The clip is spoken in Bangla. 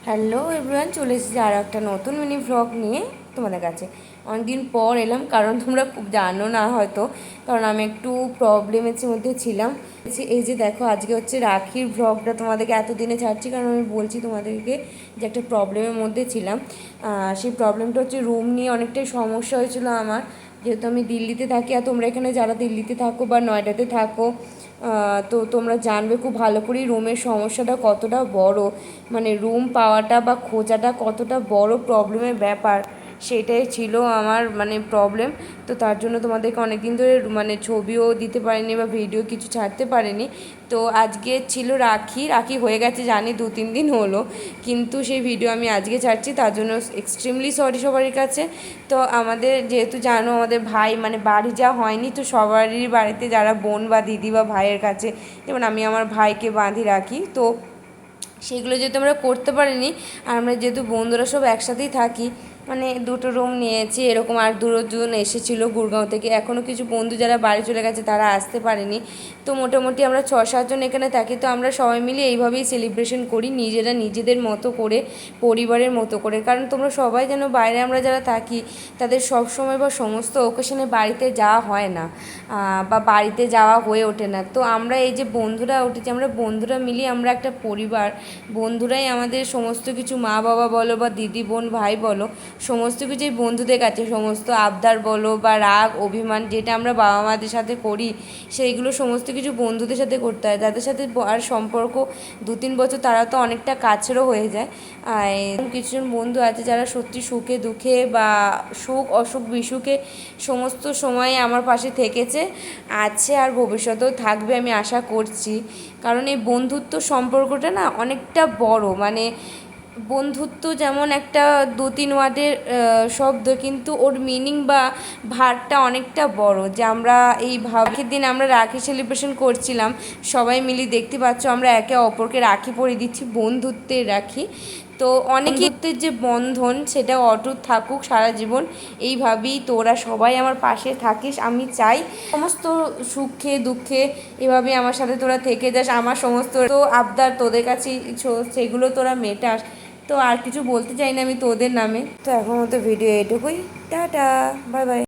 হ্যালো এভরিওয়ান, চলে এসেছি আরও একটা নতুন মিনি ভ্লগ নিয়ে তোমাদের কাছে। অনেকদিন পর এলাম, কারণ তোমরা খুব জানো না হয়তো, কারণ আমি একটু প্রবলেমের মধ্যে ছিলাম। এই যে দেখো, আজকে হচ্ছে রাখির ভ্লগটা তোমাদেরকে এতদিনে ছাড়ছি, কারণ আমি বলছি তোমাদেরকে যে একটা প্রবলেমের মধ্যে ছিলাম। সেই প্রবলেমটা হচ্ছে রুম নিয়ে অনেকটাই সমস্যা হয়েছিল আমার, যেহেতু আমি দিল্লিতে থাকি। আর তোমরা এখানে যারা দিল্লিতে থাকো বা নয়ডাতে থাকো, তো তোমরা জানবে খুব ভালো করেই রুমের সমস্যাটা কতটা বড়, মানে রুম পাওয়াটা বা খোঁজাটা কতটা বড় প্রবলেমের ব্যাপার, সেটাই ছিল আমার মানে প্রবলেম। তো তার জন্য তোমাদেরকে অনেক দিন ধরে মানে ছবিও দিতে পারিনি বা ভিডিও কিছু ছাড়তে পারিনি। তো আজকে ছিল রাখি হয়ে গেছে জানি 2-3 দিন হলো, কিন্তু সেই ভিডিও আমি আজকে ছাড়ছি, তার জন্য এক্সট্রিমলি সরি সবারই কাছে। তো আমাদের যেহেতু জানো আমাদের ভাই মানে বাড়ি যা হয়নি, তো সবারই বাড়িতে যারা বোন বা দিদি বা ভাইয়ের কাছে, যেমন আমি আমার ভাইকে বাঁধি রাখি, তো সেগুলো যেহেতু আমরা করতে পারিনি। আর আমরা যেহেতু বন্ধুরা সব একসাথেই থাকি, মানে 2টো রুম নিয়েছি এরকম। আর 2জন এসেছিলো গুড়গাঁও থেকে, এখনও কিছু বন্ধু যারা বাড়ি চলে গেছে তারা আসতে পারেনি। তো মোটামুটি আমরা 6-7 জন এখানে থাকি। তো আমরা সবাই মিলে এইভাবেই সেলিব্রেশন করি, নিজেরা নিজেদের মতো করে, পরিবারের মতো করে। কারণ তোমরা সবাই যেন বাইরে আমরা যারা থাকি তাদের সব সময় বা সমস্ত ওকেশনে বাড়িতে যাওয়া হয় না, বা বাড়িতে যাওয়া হয়ে ওঠে না। তো আমরা এই যে বন্ধুরা উঠেছি, আমরা বন্ধুরা মিলিয়ে আমরা একটা পরিবার। বন্ধুরাই আমাদের সমস্ত কিছু, মা বাবা বলো বা দিদি বোন ভাই বলো, সমস্ত কিছুই বন্ধুদের কাছে। সমস্ত আবদার বলো বা রাগ অভিমান যেটা আমরা বাবা মাদের সাথে করি, সেইগুলো সমস্ত কিছু বন্ধুদের সাথে করতে হয়। তাদের সাথে আর সম্পর্ক 2-3 বছর তারা তো অনেকটা কাছেরও হয়ে যায়। আর কিছুজন বন্ধু আছে যারা সত্যি সুখে দুঃখে বা সুখ অসুখ বিসুখে সমস্ত সময় আমার পাশে থেকেছে, আছে, আর ভবিষ্যতেও থাকবে আমি আশা করছি। কারণ এই বন্ধুত্ব সম্পর্কটা না অনেকটা বড়, মানে বন্ধুত্ব যেমন একটা 2-3 ওয়ার্ডের শব্দ, কিন্তু ওর মিনিং বা ভারটা অনেকটা বড়। যে আমরা এই রাখির দিন আমরা রাখি সেলিব্রেশন করছিলাম সবাই মিলে, দেখতে পাচ্ছ আমরা একে অপরকে রাখি পরিয়ে দিচ্ছি, বন্ধুত্বের রাখি। তো বন্ধুত্বের যে বন্ধন সেটা অটুট থাকুক সারা জীবন, এইভাবেই তোরা সবাই আমার পাশে থাকিস। আমি চাই সমস্ত সুখে দুঃখে এভাবে আমার সাথে তোরা থেকে যাস। আমার সমস্ত তো আবদার তোদের কাছে সেগুলো তোরা মেটাস। তো আর কিছু বলতে চাই না আমি তোদের নামে। তো এখন মতো ভিডিও এটুকুই, টাটা, বাই বাই।